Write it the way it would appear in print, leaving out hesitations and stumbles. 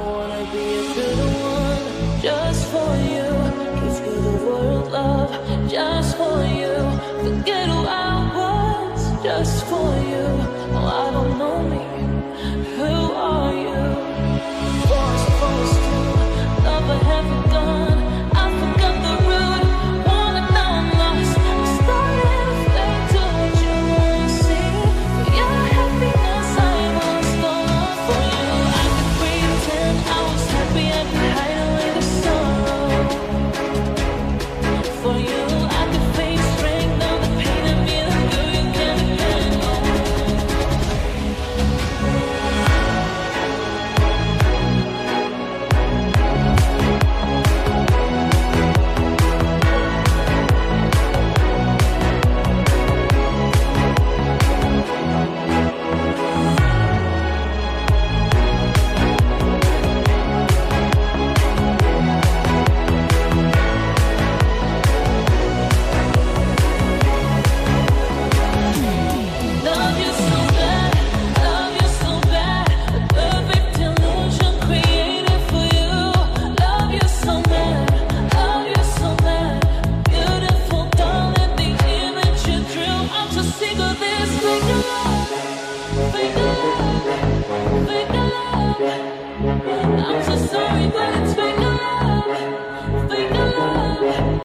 wanna be a good one just for you. Give you the world, love, just for you. Forget who I was, just for you. Oh, I don't know me. Who are you? Forced to love I haven't done. I forgot the root. Wanna know I'm lost. I'm starting to fade to what you wanna see. For your happiness, I was gone for you. I could pretend I was happy. I could hide away the sorrow. For you, I could face strength on the pain and be the girl you can depend on. Love you so bad, a perfect illusion created for you. Love you so bad, beautiful darling, the image you drew. I'm so sick of this fake love, fake love, fake love. I'm so sorry, but